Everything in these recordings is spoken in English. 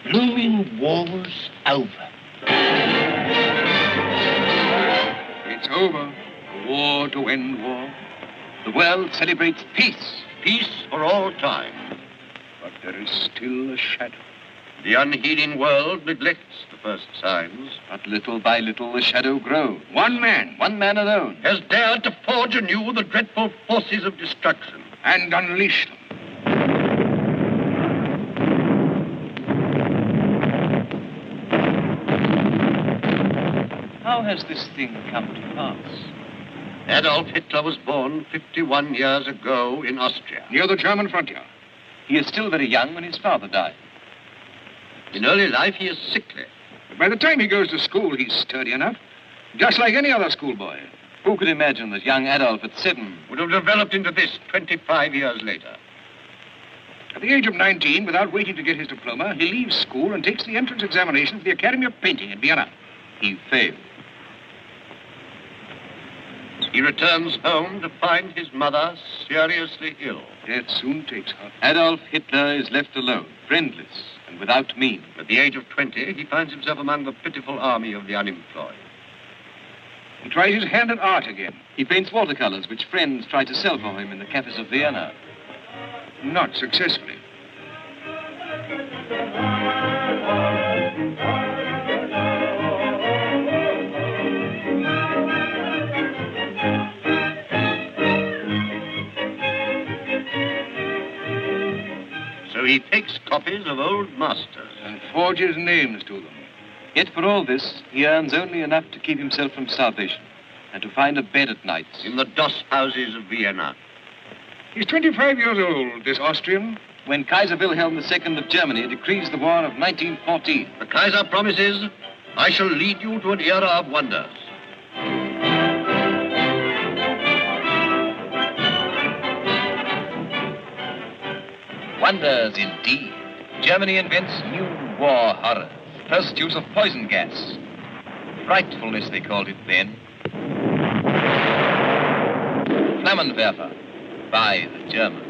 blooming war's over. It's over. War to end war. The world celebrates peace. Peace for all time. But there is still a shadow. The unheeding world neglects the first signs. But little by little the shadow grows. One man alone, Has dared to forge anew the dreadful forces of destruction. and unleash them. How has this thing come to pass? Adolf Hitler was born 51 years ago in Austria. Near the German frontier. He is still very young when his father died. In early life, he is sickly. But by the time he goes to school, he's sturdy enough. Just like any other schoolboy. Who could imagine that young Adolf at 7 Would have developed into this 25 years later. At the age of 19, without waiting to get his diploma, he leaves school and takes the entrance examination for the Academy of Painting in Vienna. he failed? He returns home to find his mother seriously ill. Death soon takes her. Adolf Hitler is left alone, friendless, and without means. At the age of 20, he finds himself among the pitiful army of the unemployed. He tries his hand at art again. He paints watercolors which friends try to sell for him in the cafes of Vienna. Not successfully. So he takes copies of old masters. And forges names to them. Yet for all this, he earns only enough to keep himself from starvation and to find a bed at night. In the doss houses of Vienna. He's 25 years old, this Austrian. When Kaiser Wilhelm II of Germany decrees the war of 1914, The Kaiser promises, I shall lead you to an era of wonders. wonders indeed. Germany invents new war horrors. First use of poison gas. Frightfulness, they called it then. Flammenwerfer by the Germans.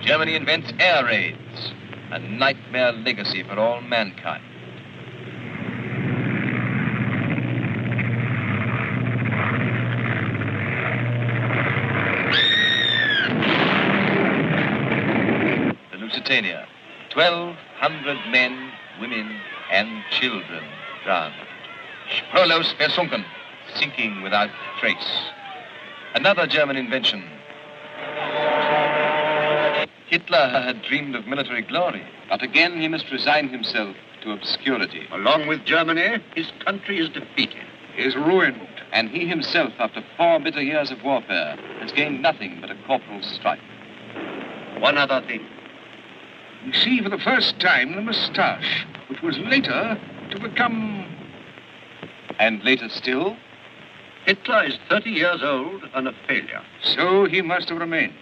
Germany invents air raids, a nightmare legacy for all mankind. The Lusitania, 1,200 men, women, and children drowned. Spurlos versunken, sinking without trace. Another German invention. Hitler had dreamed of military glory, but again he must resign himself to obscurity. Along with Germany, his country is defeated. Is ruined. And he himself, after 4 bitter years of warfare, has gained nothing but a corporal's stripe. One other thing. We see for the first time the moustache, which was later to become... And later still, Hitler is 30 years old and a failure. So he must have remained.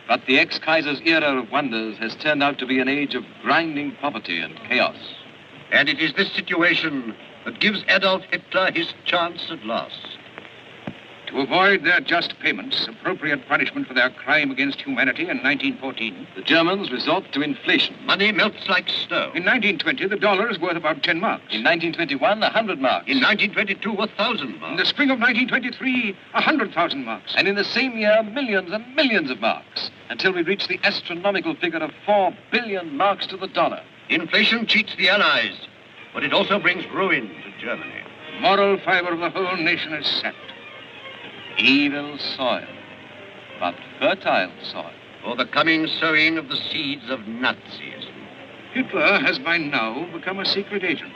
but the ex-Kaiser's era of wonders has turned out to be an age of grinding poverty and chaos. And it is this situation that gives Adolf Hitler his chance at last. To avoid their just payments, appropriate punishment for their crime against humanity in 1914. The Germans resort to inflation. Money melts like snow. In 1920, the dollar is worth about 10 marks. In 1921, 100 marks. In 1922, 1,000 In marks. the spring of 1923, 100,000 marks. And in the same year, millions and millions of marks, until we reach the astronomical figure of 4 billion marks to the dollar. Inflation cheats the Allies, but it also brings ruin to Germany. Moral fiber of the whole nation is sapped. Evil soil, but fertile soil. For the coming sowing of the seeds of Nazism. Hitler has by now become a secret agent.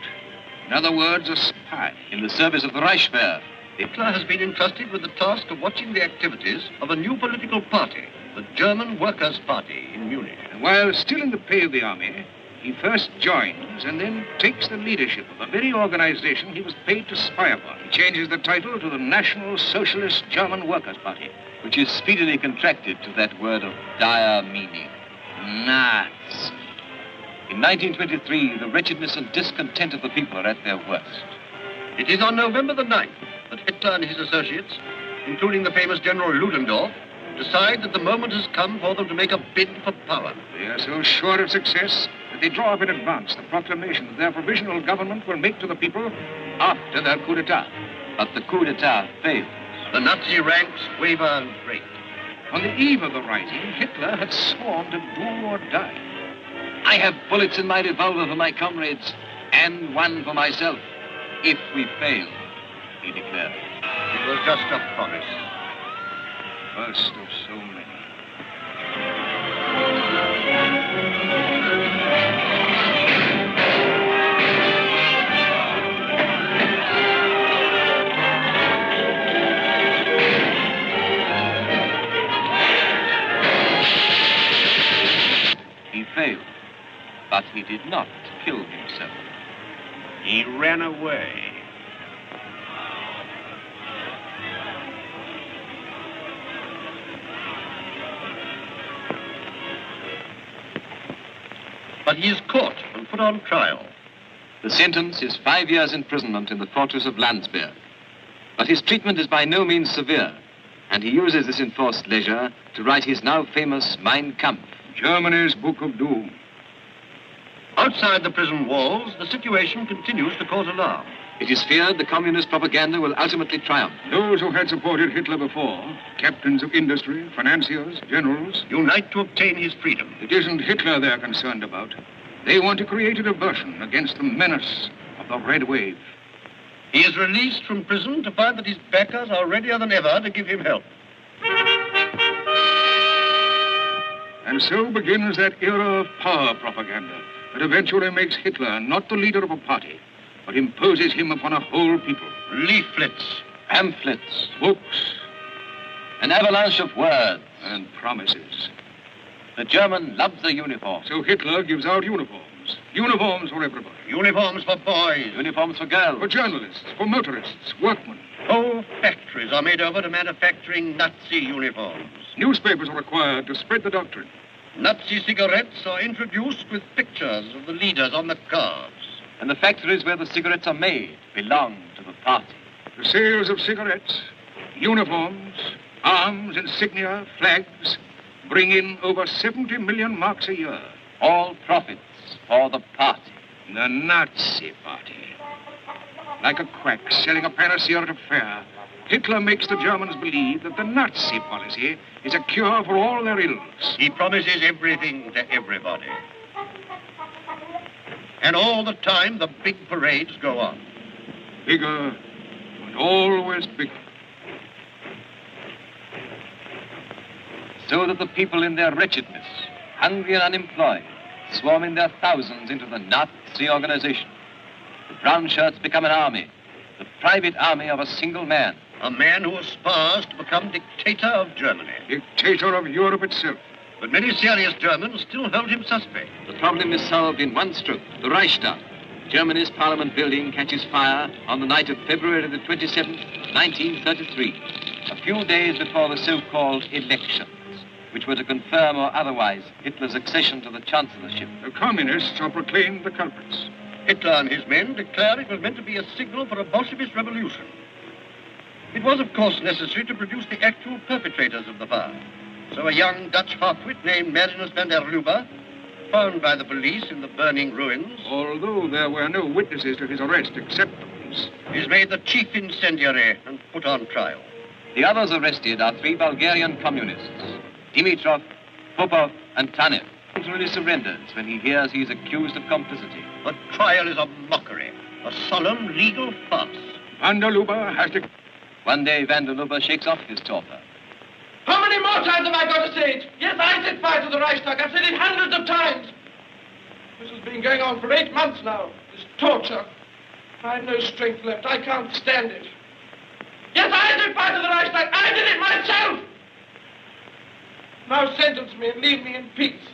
In other words, a spy. In the service of the Reichswehr. Hitler has been entrusted with the task of watching the activities of a new political party, the German Workers' Party in Munich. And while still in the pay of the army, he first joins and then takes the leadership of the very organization he was paid to spy upon. He changes the title to the National Socialist German Workers' Party. Which is speedily contracted to that word of dire meaning, Nazi. In 1923, the wretchedness and discontent of the people are at their worst. It is on November the 9th that Hitler and his associates, including the famous General Ludendorff, decide that the moment has come for them to make a bid for power. They are so sure of success that they draw up in advance the proclamation that their provisional government will make to the people after their coup d'etat. But the coup d'etat failed. The Nazi ranks waver and break. On the eve of the rising, Hitler had sworn to do or die. I have bullets in my revolver for my comrades and one for myself. If we fail, he declared. It was just a promise. First of so many. He failed, but he did not kill himself. He ran away. But he is caught and put on trial. The sentence is 5 years imprisonment in the fortress of Landsberg. But his treatment is by no means severe, and he uses this enforced leisure to write his now famous Mein Kampf. Germany's Book of Doom. Outside the prison walls, the situation continues to cause alarm. It is feared the communist propaganda will ultimately triumph. Those who had supported Hitler before, captains of industry, financiers, generals, unite to obtain his freedom. It isn't Hitler they're concerned about. They want to create a diversion against the menace of the Red Wave. He is released from prison to find that his backers are readier than ever to give him help. And so begins that era of power propaganda that eventually makes Hitler not the leader of a party, but imposes him upon a whole people. Leaflets, Pamphlets, books, an avalanche of words. and promises. The German loves the uniform. So Hitler gives out uniforms. Uniforms for everybody. uniforms for boys. Uniforms for girls. For journalists, for motorists, workmen. Whole factories are made over to manufacturing Nazi uniforms. Newspapers are required to spread the doctrine. Nazi cigarettes are introduced with pictures of the leaders on the cards. And the factories where the cigarettes are made belong to the party. The sales of cigarettes, uniforms, arms, insignia, flags bring in over 70 million marks a year. All profits for the party. The Nazi party. Like a quack selling a panacea at a fair, Hitler makes the Germans believe that the Nazi policy is a cure for all their ills. He promises everything to everybody. And all the time, the big parades go on. Bigger and always bigger. So that the people in their wretchedness, hungry and unemployed, swarm in their thousands into the Nazi organization. The brown shirts become an army, the private army of a single man. A man who aspires to become dictator of Germany. Dictator of Europe itself. But many serious Germans still hold him suspect. The problem is solved in one stroke, the Reichstag. Germany's parliament building catches fire on the night of February the 27th, 1933, a few days before the so-called elections, which were to confirm or otherwise Hitler's accession to the chancellorship. The communists are proclaimed the culprits. Hitler and his men declare it was meant to be a signal for a Bolshevist revolution. It was, of course, necessary to produce the actual perpetrators of the fire. So a young Dutch half-wit named Marinus van der Lubbe, found by the police in the burning ruins, Although there were no witnesses to his arrest except the police. is made the chief incendiary and put on trial. The others arrested are 3 Bulgarian communists, Dimitrov, Popov, and Tanev. He voluntarily surrenders when he hears he is accused of complicity. The trial is a mockery, a solemn legal farce. Van der Lubbe has to... One day, van der Lubbe shakes off his torpor. How many more times have I got to say it? Yes, I set fire to the Reichstag. I've said it hundreds of times. This has been going on for 8 months now. This torture. I've no strength left. I can't stand it. Yes, I set fire to the Reichstag. I did it myself. Now sentence me and leave me in peace.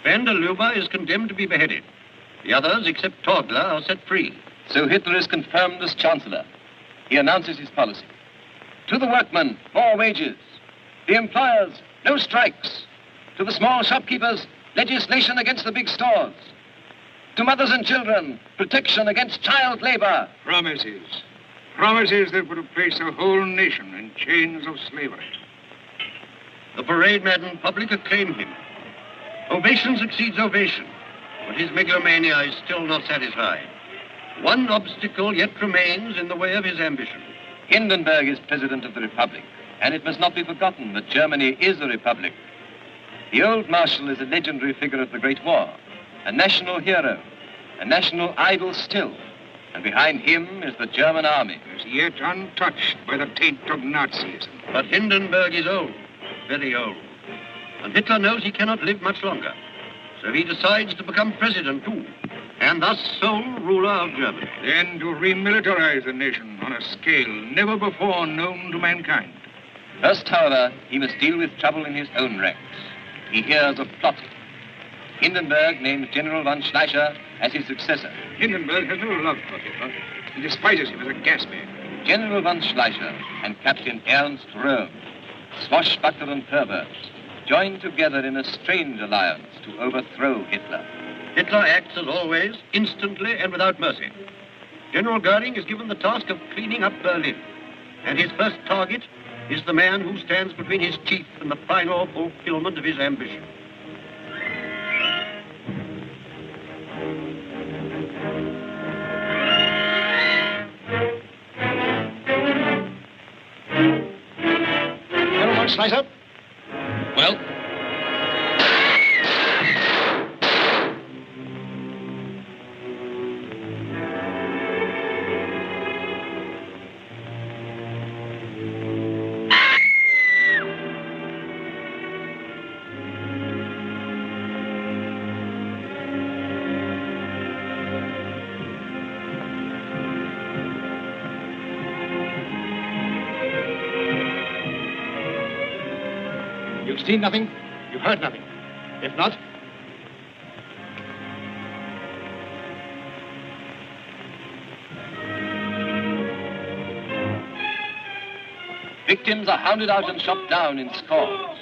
Van der Lubbe is condemned to be beheaded. The others, except Torgler, are set free. So Hitler is confirmed as chancellor. He announces his policy. To the workmen, more wages. The employers, no strikes. To the small shopkeepers, legislation against the big stores. To mothers and children, protection against child labor. Promises. Promises that would have placed a whole nation in chains of slavery. The parade-maddened public acclaim him. Ovation succeeds ovation, but his megalomania is still not satisfied. One obstacle yet remains in the way of his ambition. Hindenburg is president of the Republic, and it must not be forgotten that Germany is a republic. The old marshal is a legendary figure of the Great War, a national hero, a national idol still, and behind him is the German army. As yet untouched by the taint of Nazism. But Hindenburg is old, very old, and Hitler knows he cannot live much longer. So he decides to become president too, and thus sole ruler of Germany. Then to remilitarize the nation on a scale never before known to mankind. First, however, he must deal with trouble in his own ranks. He hears of plotting. Hindenburg names General von Schleicher as his successor. Hindenburg has no love for Hitler. He despises him as a gasman. General von Schleicher and Captain Ernst Röhm, swashbuckler and pervert, joined together in a strange alliance to overthrow Hitler. Hitler acts as always, instantly and without mercy. General Goering is given the task of cleaning up Berlin, and his first target is the man who stands between his chief and the final fulfillment of his ambition. General von Schleicher? Well? You've seen nothing? You've heard nothing? If not... Victims are hounded out and shot down in scores.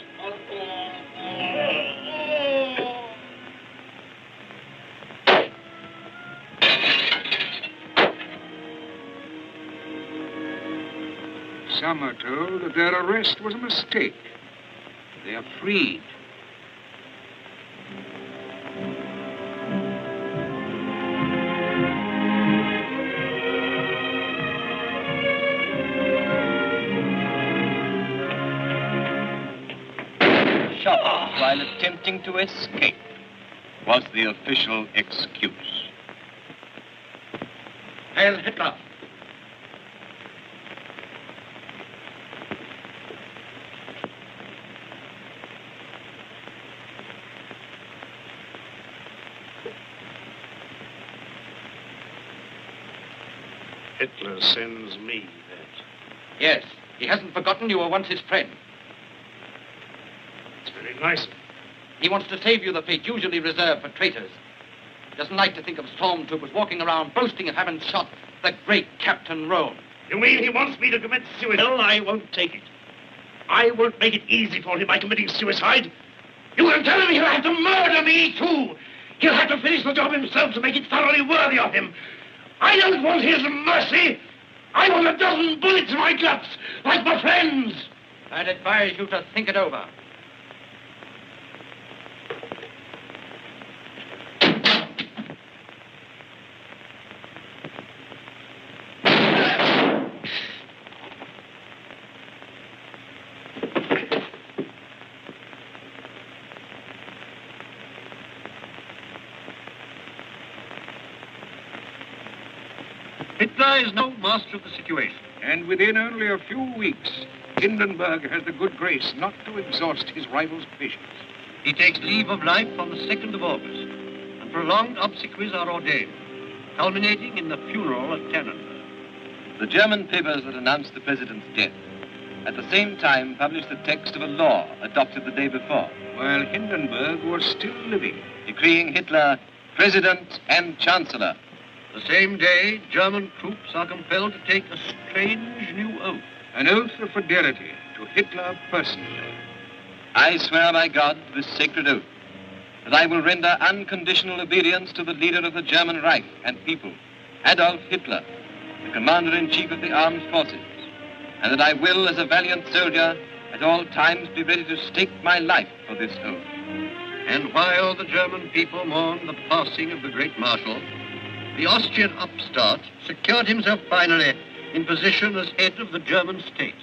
Some are told that their arrest was a mistake. They are freed. Shot while attempting to escape was the official excuse. Heil Hitler! Hitler sends me that. Yes, he hasn't forgotten you were once his friend. It's very nice of him. He wants to save you the fate usually reserved for traitors. He doesn't like to think of stormtroopers walking around boasting of having shot the great Captain Rome. You mean he wants me to commit suicide? No, I won't take it. I won't make it easy for him by committing suicide. You can tell him he'll have to murder me, too. He'll have to finish the job himself to make it thoroughly worthy of him. I don't want his mercy. I want a dozen bullets in my guts, like my friends. I'd advise you to think it over. Hitler is no master of the situation. And within only a few weeks, Hindenburg has the good grace not to exhaust his rival's patience. He takes leave of life on the 2nd of August, and prolonged obsequies are ordained, culminating in the funeral at Tannenberg. The German papers that announced the president's death at the same time published the text of a law adopted the day before, While Hindenburg was still living. decreeing Hitler president and chancellor. The same day, German troops are compelled to take a strange new oath. An oath of fidelity to Hitler personally. I swear by God this sacred oath that I will render unconditional obedience to the leader of the German Reich and people, Adolf Hitler, the commander-in-chief of the armed forces, and that I will, as a valiant soldier, at all times be ready to stake my life for this oath. And while the German people mourned the passing of the great marshal, the Austrian upstart secured himself finally in position as head of the German state.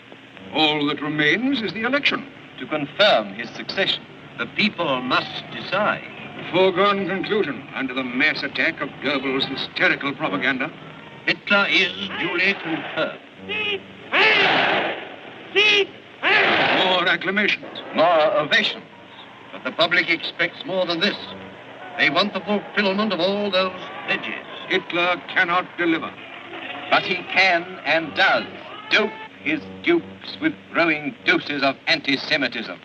All that remains is the election. To confirm his succession, The people must decide. A foregone conclusion under the mass attack of Goebbels' hysterical propaganda. Hitler is duly confirmed. More acclamations. more ovations. But the public expects more than this. They want the fulfillment of all those pledges. Hitler cannot deliver. But he can and does dope his dupes with growing doses of anti-Semitism.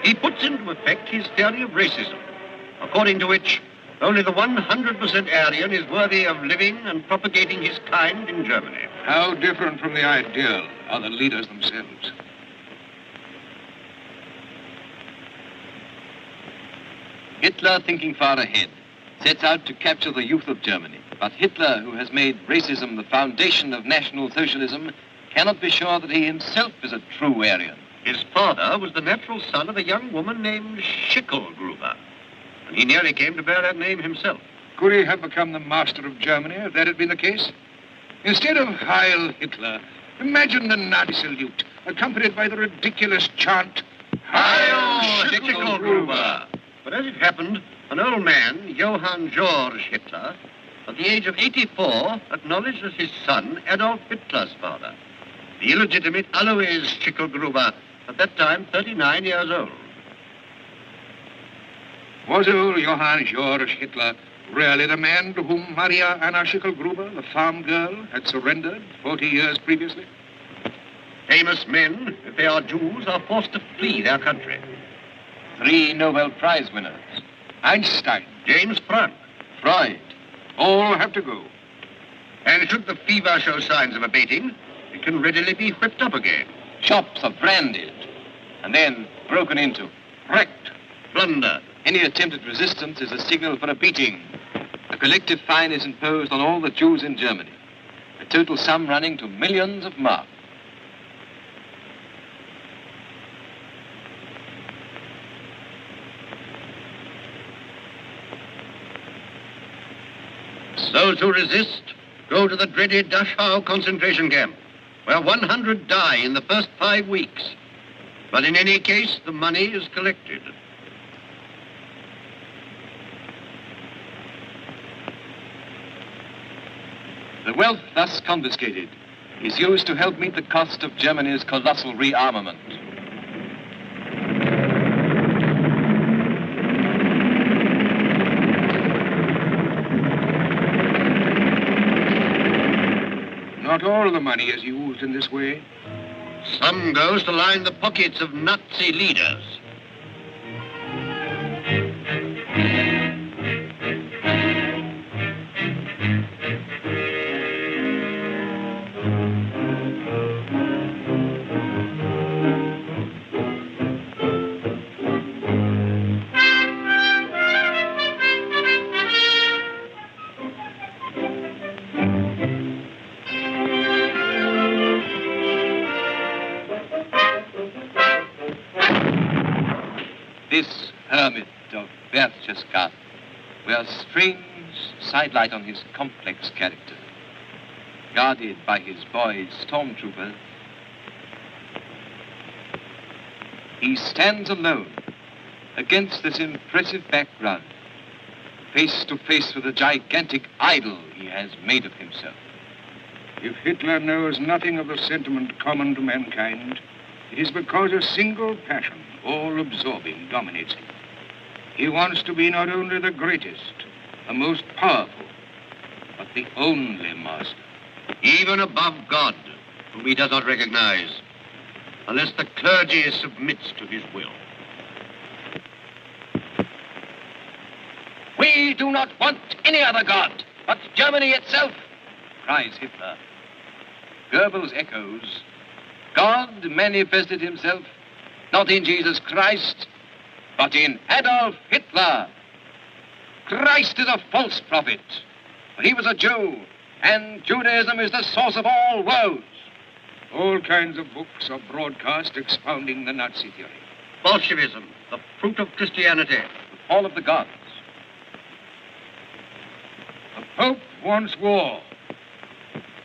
He puts into effect his theory of racism, according to which only the 100% Aryan is worthy of living and propagating his kind in Germany. How different from the ideal are the leaders themselves. Hitler, thinking far ahead, sets out to capture the youth of Germany. But Hitler, who has made racism the foundation of National Socialism, cannot be sure that he himself is a true Aryan. His father was the natural son of a young woman named Schicklgruber, and he nearly came to bear that name himself. Could he have become the master of Germany if that had been the case? Instead of Heil Hitler, imagine the Nazi salute, accompanied by the ridiculous chant, Heil Schicklgruber! But as it happened, an old man, Johann Georg Hitler, at the age of 84, acknowledged as his son Adolf Hitler's father, the illegitimate Alois Schicklgruber, at that time 39 years old. Was old Johann Georg Hitler really the man to whom Maria Anna Schicklgruber, the farm girl, had surrendered 40 years previously? Famous men, if they are Jews, are forced to flee their country. 3 Nobel Prize winners. Einstein, James Franck. Freud. all have to go. And should the fever show signs of abating, it can readily be whipped up again. Shops are branded and then broken into. Wrecked, plundered. Any attempted resistance is a signal for a beating. A collective fine is imposed on all the Jews in Germany, a total sum running to millions of marks. Those who resist go to the dreaded Dachau concentration camp, where 100 die in the first 5 weeks. But in any case, the money is collected. The wealth thus confiscated is used to help meet the cost of Germany's colossal rearmament. Not all the money is used in this way. Some goes to line the pockets of Nazi leaders. This hermit of Berchtesgaden wears strange sidelight on his complex character. Guarded by his boys, stormtroopers, he stands alone against this impressive background, face to face with the gigantic idol he has made of himself. If Hitler knows nothing of the sentiment common to mankind, it is because a single passion, all-absorbing, dominates him. He wants to be not only the greatest, the most powerful, but the only master. Even above God, whom he does not recognize, unless the clergy submits to his will. We do not want any other God but Germany itself, cries Hitler. Goebbels echoes, God manifested himself not in Jesus Christ, but in Adolf Hitler. Christ is a false prophet, for he was a Jew, and Judaism is the source of all woes. All kinds of books are broadcast expounding the Nazi theory. Bolshevism, the fruit of Christianity. The fall of the gods. The Pope wants war.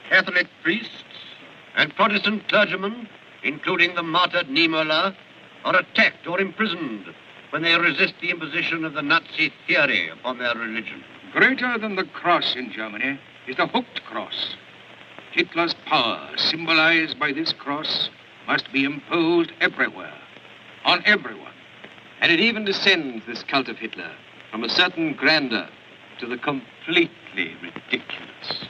Catholic priests and Protestant clergymen, including the martyred Niemöller, are attacked or imprisoned when they resist the imposition of the Nazi theory upon their religion. Greater than the cross in Germany is the hooked cross. Hitler's power, symbolized by this cross, must be imposed everywhere, on everyone. And it even descends, this cult of Hitler, from a certain grandeur to the completely ridiculous.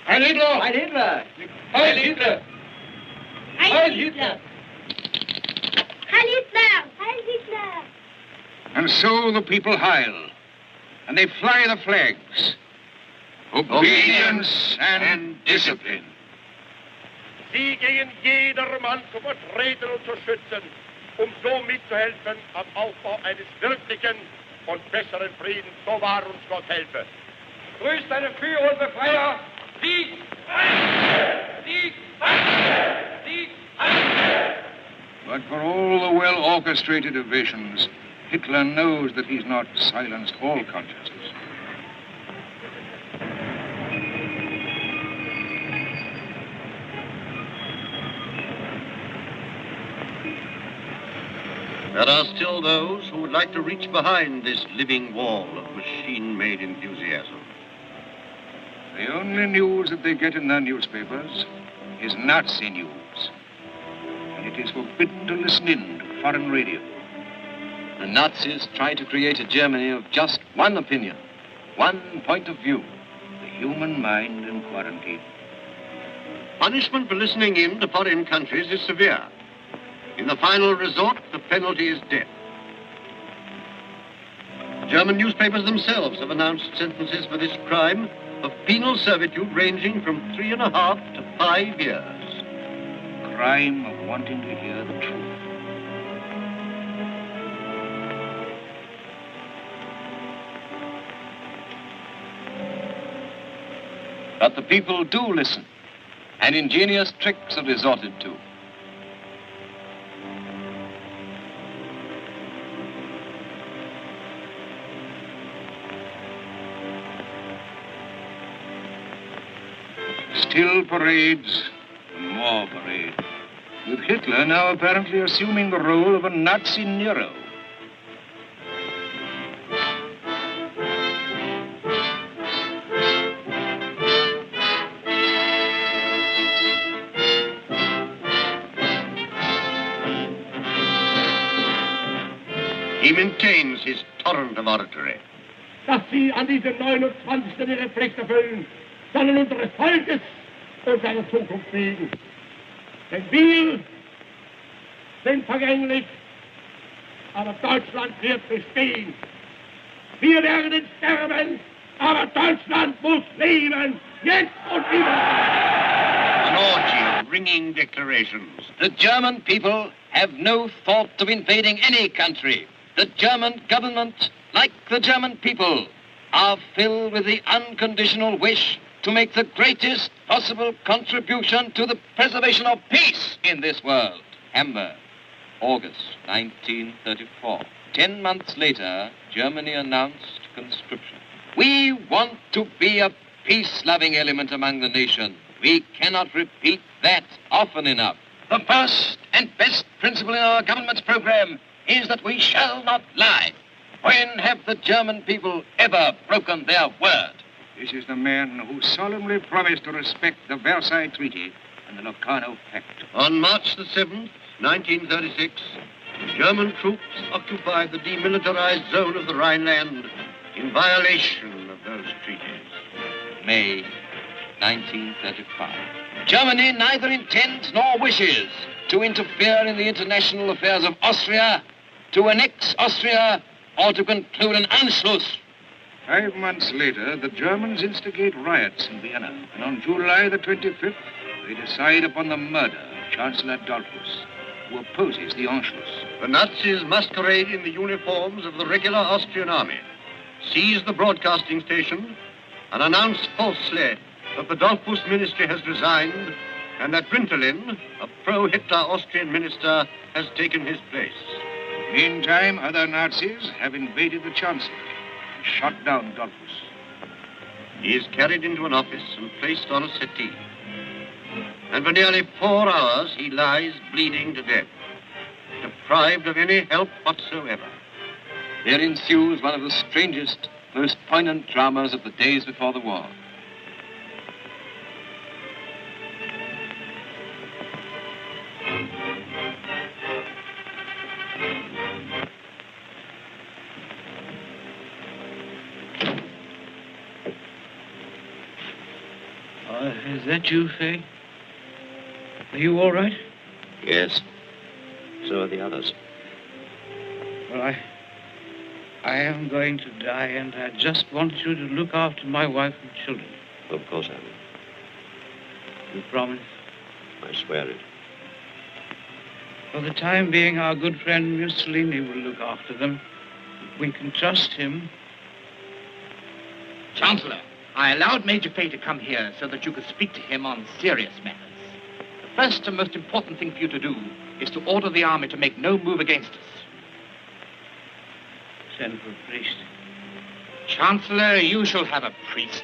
Heil Hitler! Heil Hitler! Heil Hitler! Heil Hitler! Heil Hitler! Heil Hitler! And so the people howl, and they fly the flags. Obedience and discipline. Sie gegen jedermann zu vertreten und zu schützen, so mitzuhelfen am Aufbau eines wirklichen und besseren Friedens. So wahr uns Gott helfe. Grüßt deine Führer und Befreier, Sieg! Sieg! Sieg! But for all the well-orchestrated evasions, Hitler knows that he's not silenced all consciences. There are still those who would like to reach behind this living wall of machine-made enthusiasm. The only news that they get in their newspapers is Nazi news. And it is forbidden to listen in to foreign radio. The Nazis try to create a Germany of just one opinion, one point of view. The human mind in quarantine. Punishment for listening in to foreign countries is severe. In the final resort, the penalty is death. German newspapers themselves have announced sentences for this crime of penal servitude ranging from 3.5 to 5 years. Crime of wanting to hear the truth. But the people do listen, and ingenious tricks are resorted to. Still parades, and more parade. With Hitler now apparently assuming the role of a Nazi Nero. He maintains his torrent of oratory. Dass Sie an diesem 29. Ihre Pflicht erfüllen, sondern unseres Volkes und seiner Zukunft wegen. Denn wir sind vergänglich, aber Deutschland wird bestehen. Wir werden sterben, aber Deutschland muss leben, jetzt und immer. An orgy of ringing declarations. The German people have no thought of invading any country. The German government, like the German people, are filled with the unconditional wish to make the greatest possible contribution to the preservation of peace in this world. Hamburg, August 1934. 10 months later, Germany announced conscription. We want to be a peace-loving element among the nation. We cannot repeat that often enough. The first and best principle in our government's program is that we shall not lie. When have the German people ever broken their word? This is the man who solemnly promised to respect the Versailles Treaty and the Locarno Pact. On March the 7th, 1936, German troops occupied the demilitarized zone of the Rhineland in violation of those treaties. May 1935. Germany neither intends nor wishes to interfere in the international affairs of Austria, to annex Austria, or to conclude an Anschluss. 5 months later, the Germans instigate riots in Vienna. And on July the 25th, they decide upon the murder of Chancellor Adolphus, who opposes the Anschluss. The Nazis masquerade in the uniforms of the regular Austrian army, seize the broadcasting station, and announce falsely that the Dollfuss ministry has resigned and that Rintelin, a pro-Hitler Austrian minister, has taken his place. Meantime, other Nazis have invaded the Chancellor and shot down Adolf. He is carried into an office and placed on a settee. And for nearly 4 hours, he lies bleeding to death, deprived of any help whatsoever. There ensues one of the strangest, most poignant dramas of the days before the war. Is that you, Faye? Are you all right? Yes. So are the others. Well, I am going to die, and I just want you to look after my wife and children. Of course I will. You promise? I swear it. For the time being, our good friend Mussolini will look after them. We can trust him. Chancellor, I allowed Major Fay to come here so that you could speak to him on serious matters. The first and most important thing for you to do is to order the army to make no move against us. Send for a priest. Chancellor, you shall have a priest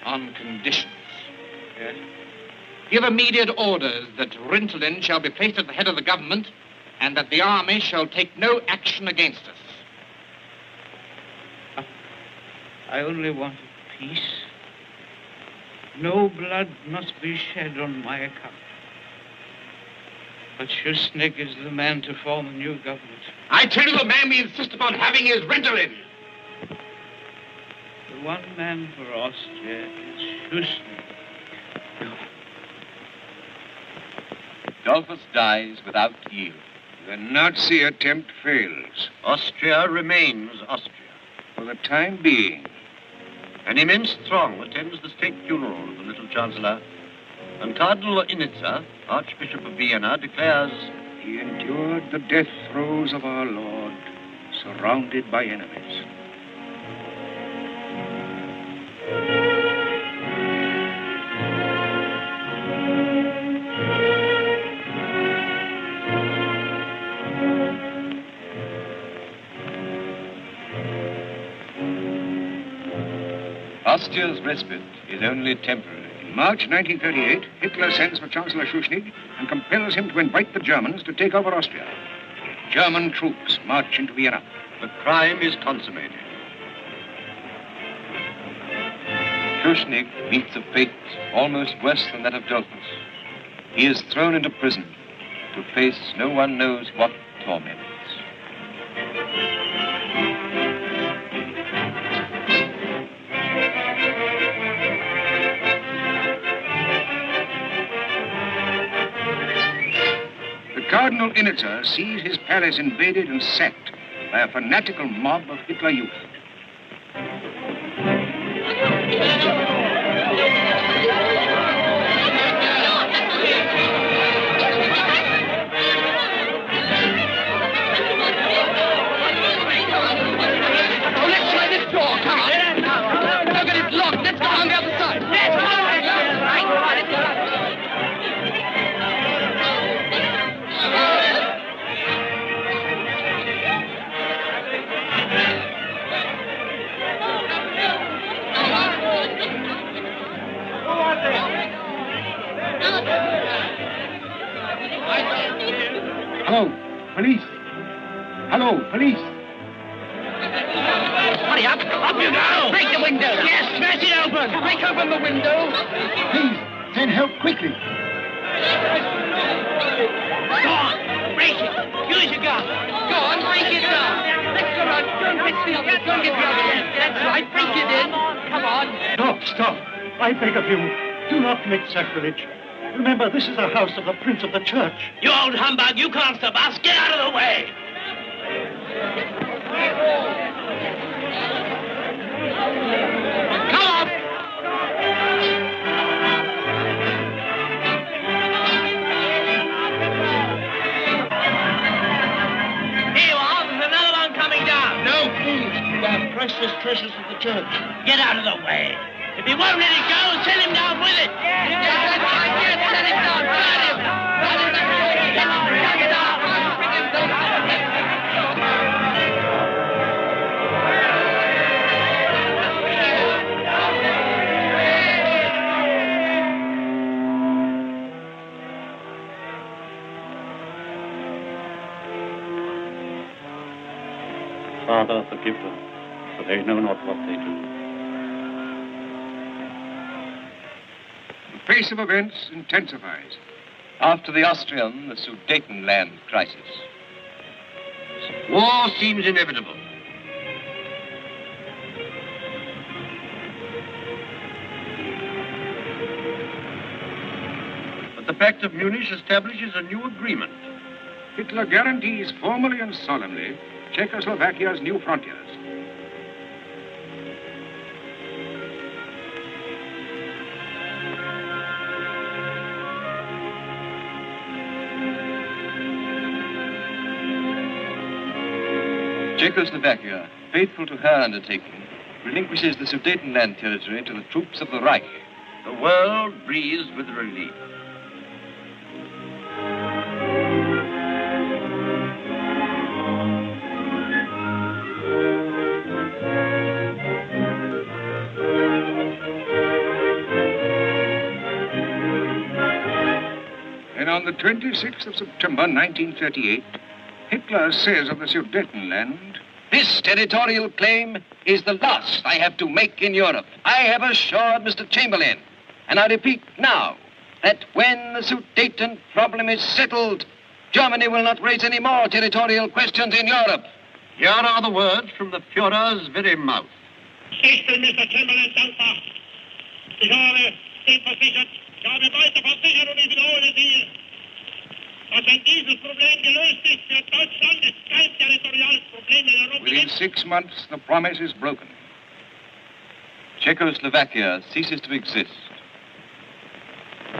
on conditions. Yes? Give immediate orders that Rintelin shall be placed at the head of the government and that the army shall take no action against us. I only want peace. No blood must be shed on my account. But Schuschnigg is the man to form a new government. I tell you, the man we insist upon having is Rintelin. The one man for Austria is Schuschnigg. No. Adolphus dies without yield. The Nazi attempt fails. Austria remains Austria. For the time being. An immense throng attends the state funeral of the little Chancellor, and Cardinal Initza, Archbishop of Vienna, declares, He endured the death throes of our Lord, surrounded by enemies. Austria's respite is only temporary. In March 1938, Hitler sends for Chancellor Schuschnigg and compels him to invite the Germans to take over Austria. German troops march into Vienna. the crime is consummated. Schuschnigg meets a fate almost worse than that of Adolphus. He is thrown into prison to face no one knows what torments. Cardinal Initza sees his palace invaded and sacked by a fanatical mob of Hitler youth. Let's try this door. Come on. Look at it locked. Let's go on the other side. Hello, police. Hello, police. Hurry up. Up you go. Break the window. Yes, smash it open. Break open the window. Please, send help quickly. Go on. Break it. Use your gun. Go on, break it down. Let's go on. Don't hit the other. Don't get the other end. That's right. Break it in. Come on. Stop. I beg of you, do not commit sacrilege. Remember, this is the house of the Prince of the Church. You old humbug. You can't stop us. Get out of the way. Come on. Here you are. There's another one coming down. No, please. We are precious treasures of the church. Get out of the way. If he won't let it go, send him down with it. Send him down. Father, forgive them, for they know not what they do. The pace of events intensifies. After the Austrian, the Sudetenland crisis. War seems inevitable. But the Pact of Munich establishes a new agreement. Hitler guarantees formally and solemnly Czechoslovakia's new frontiers. Czechoslovakia, faithful to her undertaking, relinquishes the Sudetenland territory to the troops of the Reich. The world breathes with relief. And on the 26th of September, 1938, Hitler says of the Sudetenland, This territorial claim is the last I have to make in Europe. I have assured Mr. Chamberlain, and I repeat now, that when the Sudeten problem is settled, Germany will not raise any more territorial questions in Europe. Here are the words from the Führer's very mouth. Ich bin Mr. Chamberlain dankbar. Ich habe den versichert, ich habe weiter versichert und ich wiederhole es hier, dass wenn dieses Problem gelöst ist für Deutschland, es kein territoriales Problem in Europa within gibt. 6 months, the promise is broken. Czechoslovakia ceases to exist,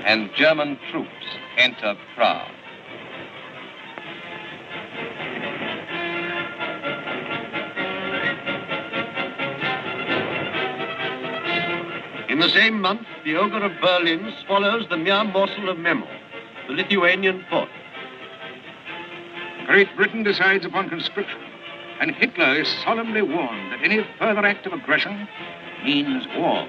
and German troops enter Prague. In the same month, the ogre of Berlin swallows the mere morsel of Memo, the Lithuanian port. Great Britain decides upon conscription, and Hitler is solemnly warned that any further act of aggression means war.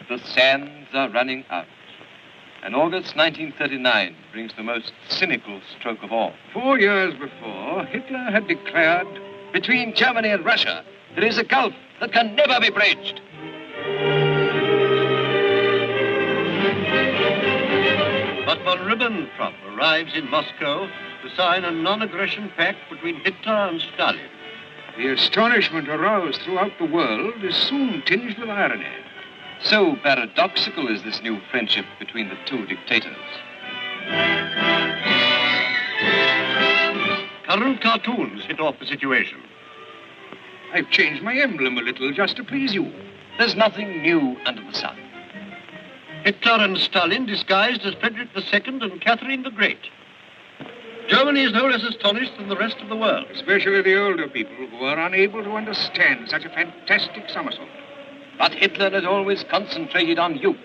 The sands are running out. And August 1939 brings the most cynical stroke of all. 4 years before, Hitler had declared, Between Germany and Russia, there is a gulf that can never be bridged. But von Ribbentrop arrives in Moscow to sign a non-aggression pact between Hitler and Stalin. the astonishment aroused throughout the world is soon tinged with irony. So paradoxical is this new friendship between the two dictators. Current cartoons hit off the situation. I've changed my emblem a little just to please you. There's nothing new under the sun. Hitler and Stalin disguised as Frederick II and Catherine the Great. Germany is no less astonished than the rest of the world. Especially the older people who are unable to understand such a fantastic somersault. But Hitler has always concentrated on youth.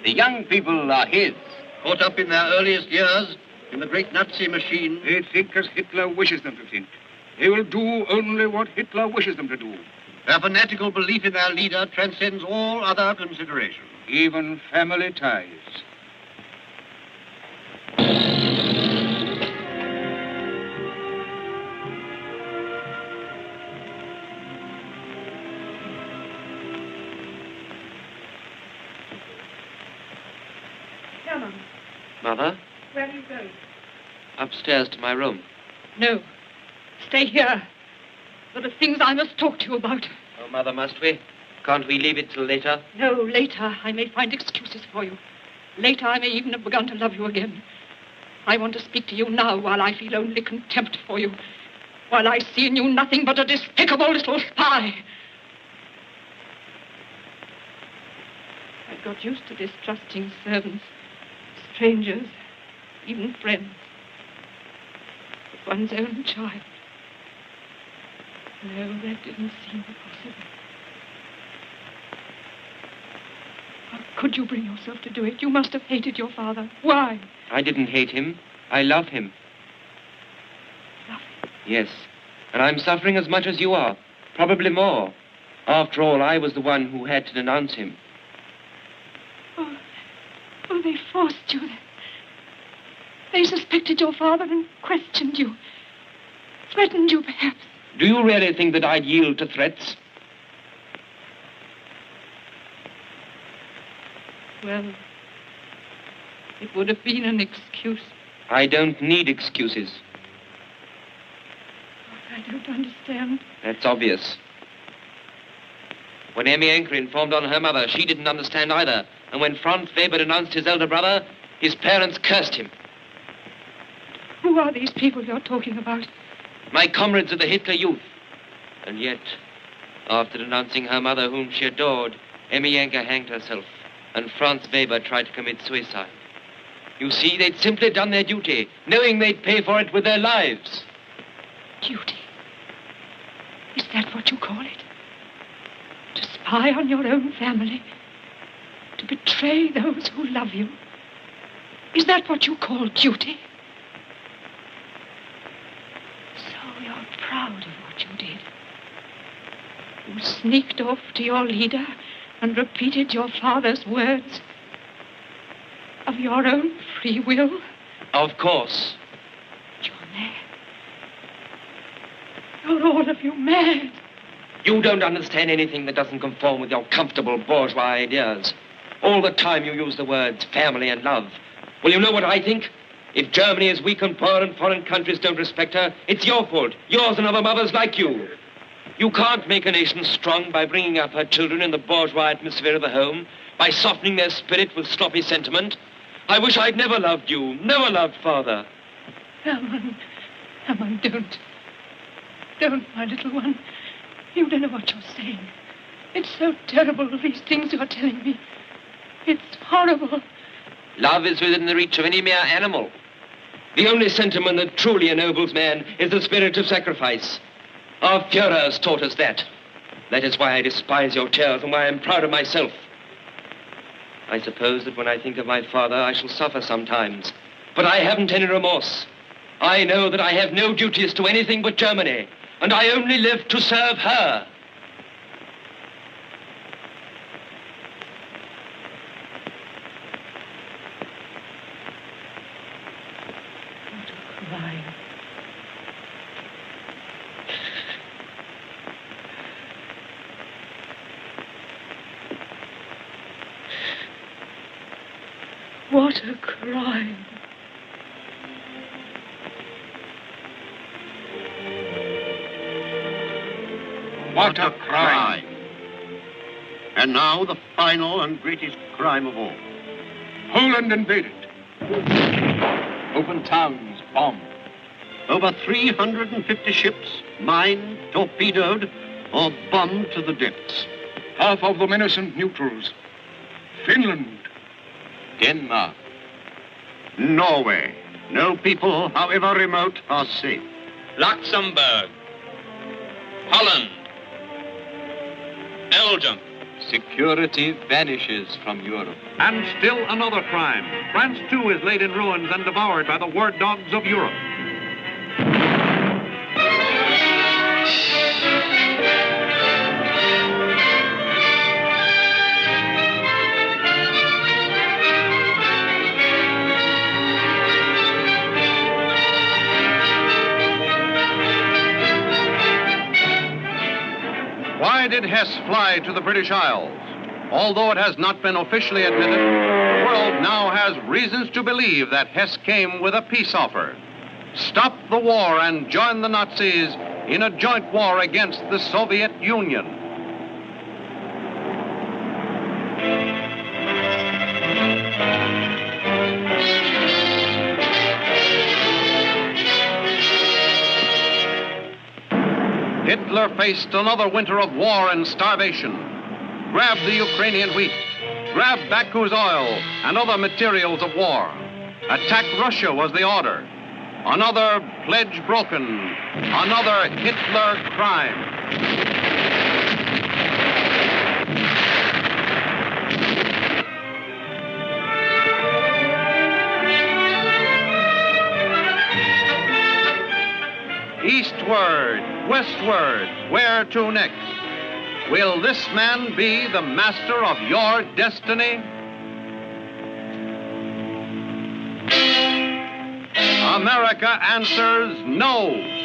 The young people are his. Caught up in their earliest years in the great Nazi machine. They think as Hitler wishes them to think. They will do only what Hitler wishes them to do. Their fanatical belief in their leader transcends all other consideration. Even family ties. Come on. Mother, Where are you going? upstairs to my room. No. Stay here. There are things I must talk to you about. Oh, Mother, must we? Can't we leave it till later? No, later I may find excuses for you. Later I may even have begun to love you again. I want to speak to you now while I feel only contempt for you. While I see in you nothing but a despicable little spy. got used to distrusting servants, strangers, even friends. But one's own child. No, that didn't seem possible. How could you bring yourself to do it? You must have hated your father. Why? I didn't hate him. I love him. Love him? Yes. And I'm suffering as much as you are. Probably more. After all, I was the one who had to denounce him. Oh, they forced you. They suspected your father and questioned you. Threatened you, perhaps. Do you really think that I'd yield to threats? Well, it would have been an excuse. I don't need excuses. I don't understand. That's obvious. When Emmy Anker informed on her mother, she didn't understand either. And when Franz Weber denounced his elder brother, his parents cursed him. Who are these people you're talking about? My comrades of the Hitler Youth. And yet, after denouncing her mother whom she adored, Emmy Anker hanged herself, and Franz Weber tried to commit suicide. You see, they'd simply done their duty, knowing they'd pay for it with their lives. Duty? Is that what you call it? To spy on your own family? To betray those who love you? Is that what you call duty? So you're proud of what you did. You sneaked off to your leader and repeated your father's words of your own free will? Of course. You're mad. You're all of you mad. You don't understand anything that doesn't conform with your comfortable bourgeois ideas. All the time you use the words family and love. Well, you know what I think? If Germany is weak and poor and foreign countries don't respect her, it's your fault. Yours and other mothers like you. You can't make a nation strong by bringing up her children in the bourgeois atmosphere of the home, by softening their spirit with sloppy sentiment. I wish I'd never loved you, never loved Father. Herman, don't. Don't, my little one. You don't know what you're saying. It's so terrible, these things you're telling me. It's horrible. Love is within the reach of any mere animal. The only sentiment that truly ennobles man is the spirit of sacrifice. Our Führers taught us that. That is why I despise your tales and why I'm proud of myself. I suppose that when I think of my father, I shall suffer sometimes. But I haven't any remorse. I know that I have no duties to anything but Germany, and I only live to serve her. What a crime. What a crime. And now the final and greatest crime of all. Poland invaded. Open towns bombed. Over 350 ships mined, torpedoed, or bombed to the depths. Half of them innocent neutrals. Finland. Denmark. Norway. No people, however remote, are safe. Luxembourg. Holland. Belgium. Security vanishes from Europe. And still another crime. France, too, is laid in ruins and devoured by the word dogs of Europe. Why did Hess fly to the British Isles? Although it has not been officially admitted, the world now has reasons to believe that Hess came with a peace offer. Stop the war and join the Nazis in a joint war against the Soviet Union. Hitler faced another winter of war and starvation. Grab the Ukrainian wheat, grab Baku's oil and other materials of war. Attack Russia was the order. Another pledge broken. Another Hitler crime. Eastward, westward, where to next? Will this man be the master of your destiny? America answers no.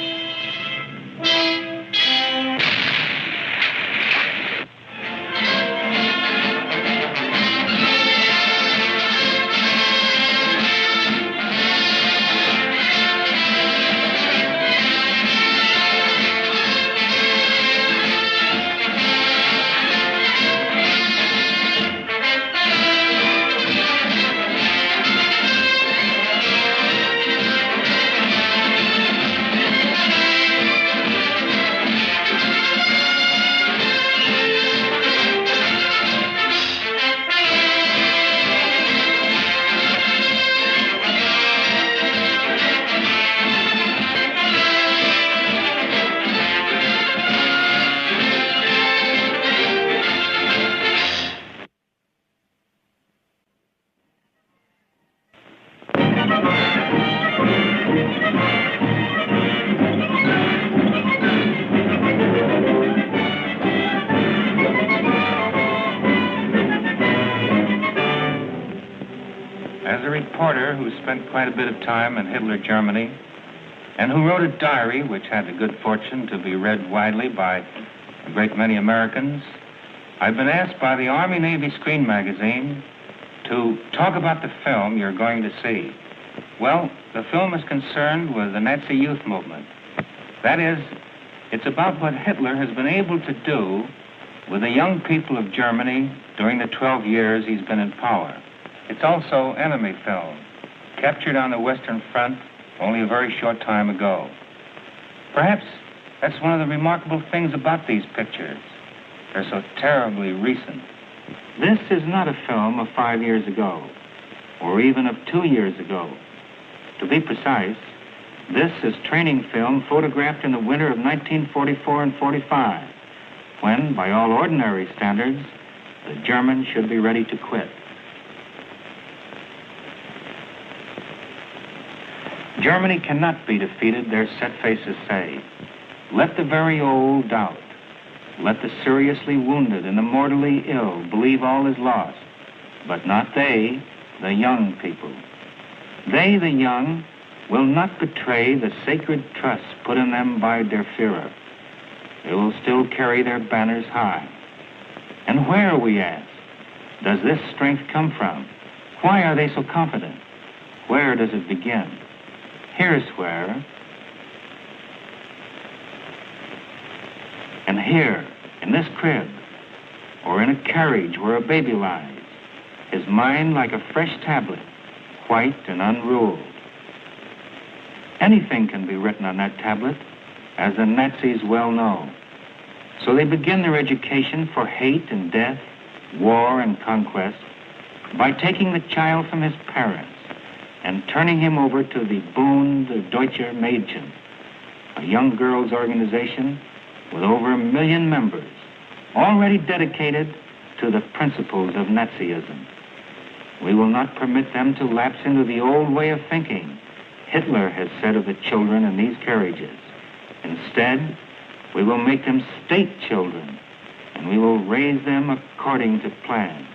As a reporter who spent quite a bit of time in Hitler Germany and who wrote a diary which had the good fortune to be read widely by a great many Americans, I've been asked by the Army-Navy Screen Magazine to talk about the film you're going to see. Well, the film is concerned with the Nazi youth movement. That is, it's about what Hitler has been able to do with the young people of Germany during the 12 years he's been in power. It's also enemy film, captured on the Western Front only a very short time ago. Perhaps that's one of the remarkable things about these pictures. They're so terribly recent. This is not a film of 5 years ago, or even of 2 years ago. To be precise, this is training film photographed in the winter of 1944 and 45, when, by all ordinary standards, the Germans should be ready to quit. Germany cannot be defeated, their set faces say. Let the very old doubt. Let the seriously wounded and the mortally ill believe all is lost. But not they, the young people. They, the young, will not betray the sacred trust put in them by their Führer. They will still carry their banners high. And where, we ask, does this strength come from? Why are they so confident? Where does it begin? Here's where. And here, in this crib, or in a carriage where a baby lies, his mind like a fresh tablet, white and unruled. Anything can be written on that tablet, as the Nazis well know. So they begin their education for hate and death, war and conquest, by taking the child from his parents and turning him over to the Bund Deutscher Mädchen, a young girls' organization with over 1 million members, already dedicated to the principles of Nazism. We will not permit them to lapse into the old way of thinking Hitler has said of the children in these carriages. Instead, we will make them state children, and we will raise them according to plan.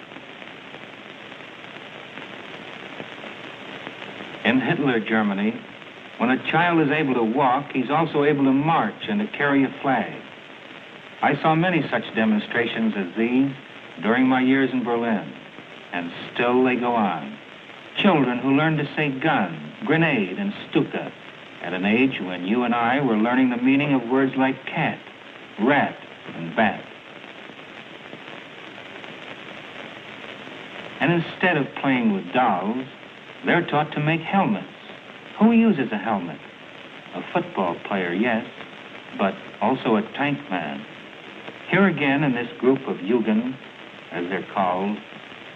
In Hitler Germany, when a child is able to walk, he's also able to march and to carry a flag. I saw many such demonstrations as these during my years in Berlin, and still they go on. Children who learn to say gun, grenade, and stuka at an age when you and I were learning the meaning of words like cat, rat, and bat. And instead of playing with dolls, they're taught to make helmets. Who uses a helmet? A football player, yes, but also a tank man. Here again in this group of Jugend, as they're called,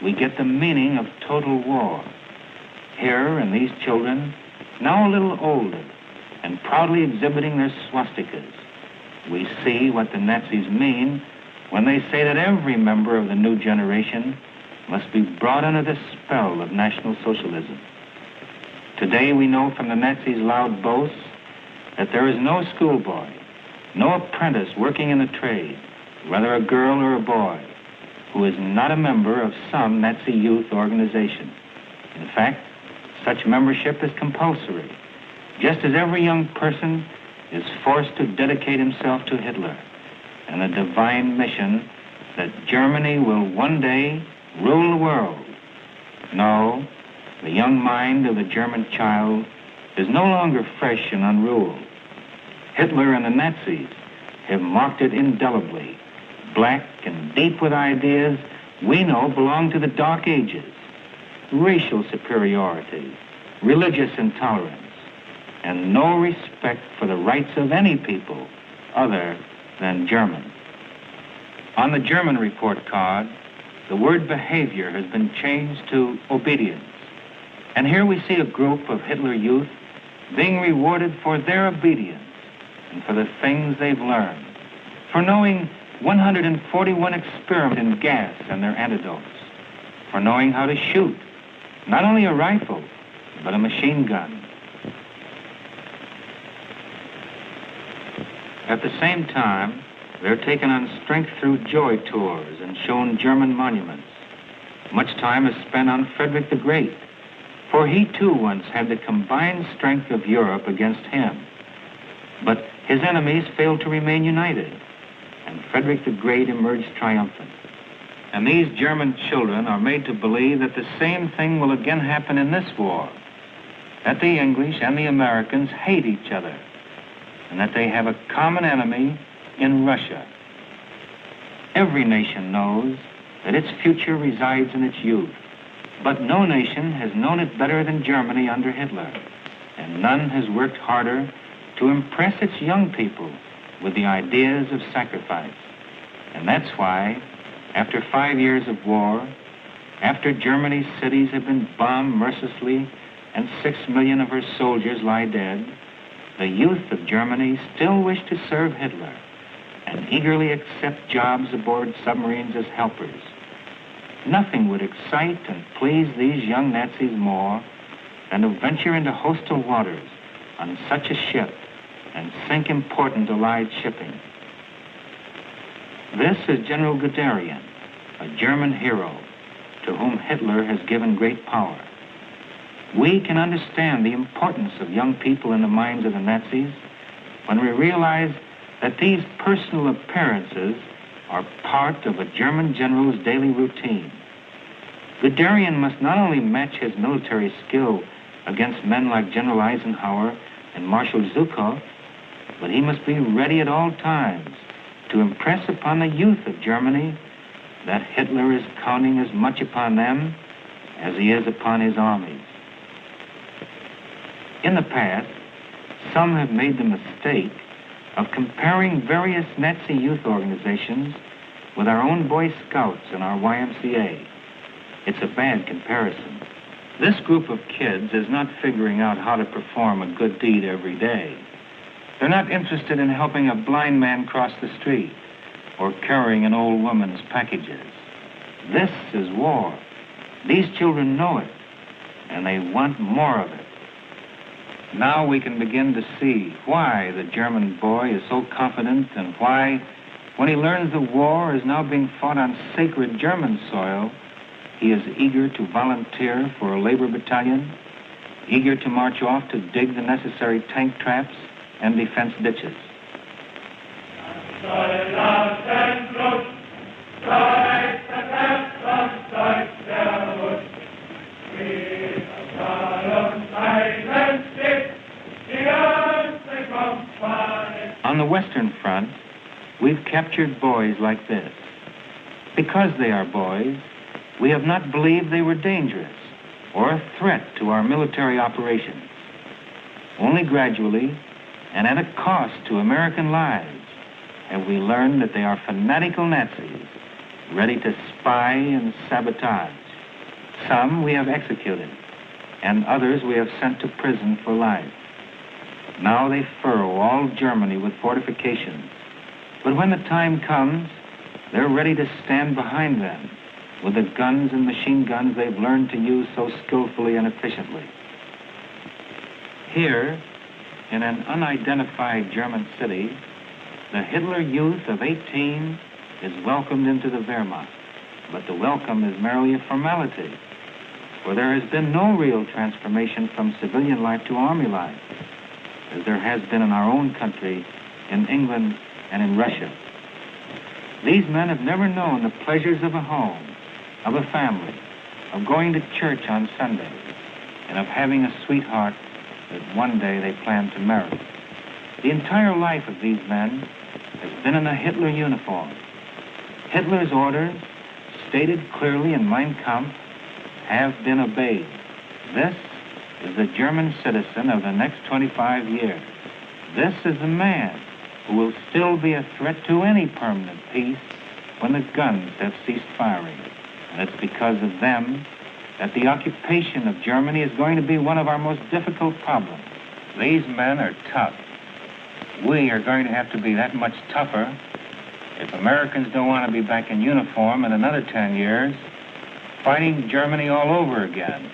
we get the meaning of total war. Here, in these children, now a little older, and proudly exhibiting their swastikas, we see what the Nazis mean when they say that every member of the new generation must be brought under the spell of National Socialism. Today we know from the Nazis' loud boasts that there is no schoolboy, no apprentice working in the trade, whether a girl or a boy, who is not a member of some Nazi youth organization. In fact, such membership is compulsory, just as every young person is forced to dedicate himself to Hitler and the divine mission that Germany will one day rule the world. No, the young mind of the German child is no longer fresh and unruled. Hitler and the Nazis have marked it indelibly, black and deep with ideas we know belong to the Dark Ages: racial superiority, religious intolerance, and no respect for the rights of any people other than German. On the German report card, the word behavior has been changed to obedience. And here we see a group of Hitler youth being rewarded for their obedience and for the things they've learned, for knowing 141 experiments in gas and their antidotes, for knowing how to shoot, not only a rifle, but a machine gun. At the same time, they're taken on strength through joy tours and shown German monuments. Much time is spent on Frederick the Great, for he too once had the combined strength of Europe against him. But his enemies failed to remain united, and Frederick the Great emerged triumphant. And these German children are made to believe that the same thing will again happen in this war, that the English and the Americans hate each other, and that they have a common enemy in Russia. Every nation knows that its future resides in its youth, but no nation has known it better than Germany under Hitler, and none has worked harder to impress its young people with the ideas of sacrifice. And that's why, after 5 years of war, after Germany's cities have been bombed mercilessly and 6 million of her soldiers lie dead, the youth of Germany still wish to serve Hitler and eagerly accept jobs aboard submarines as helpers. Nothing would excite and please these young Nazis more than to venture into hostile waters on such a ship and sink important Allied shipping. This is General Guderian, a German hero to whom Hitler has given great power. We can understand the importance of young people in the minds of the Nazis when we realize that these personal appearances are part of a German general's daily routine. Guderian must not only match his military skill against men like General Eisenhower and Marshal Zhukov, but he must be ready at all times to impress upon the youth of Germany that Hitler is counting as much upon them as he is upon his armies. In the past, some have made the mistake of comparing various Nazi youth organizations with our own Boy Scouts and our YMCA. It's a bad comparison. This group of kids is not figuring out how to perform a good deed every day. They're not interested in helping a blind man cross the street or carrying an old woman's packages. This is war. These children know it, and they want more of it. Now we can begin to see why the German boy is so confident and why, when he learns the war is now being fought on sacred German soil, he is eager to volunteer for a labor battalion, eager to march off to dig the necessary tank traps and defense ditches. On the Western Front, we've captured boys like this. Because they are boys, we have not believed they were dangerous or a threat to our military operations. Only gradually, and at a cost to American lives, have we learned that they are fanatical Nazis, ready to spy and sabotage. Some we have executed, and others we have sent to prison for life. Now they furrow all Germany with fortifications. But when the time comes, they're ready to stand behind them with the guns and machine guns they've learned to use so skillfully and efficiently. Here, in an unidentified German city, the Hitler youth of 18 is welcomed into the Wehrmacht. But the welcome is merely a formality, for there has been no real transformation from civilian life to army life, as there has been in our own country, in England, and in Russia. These men have never known the pleasures of a home, of a family, of going to church on Sunday, and of having a sweetheart that one day they plan to marry. The entire life of these men has been in a Hitler uniform. Hitler's orders, stated clearly in Mein Kampf, have been obeyed. This is the German citizen of the next 25 years. This is the man who will still be a threat to any permanent peace when the guns have ceased firing. And it's because of them that the occupation of Germany is going to be one of our most difficult problems. These men are tough. We are going to have to be that much tougher if Americans don't want to be back in uniform in another 10 years, fighting Germany all over again.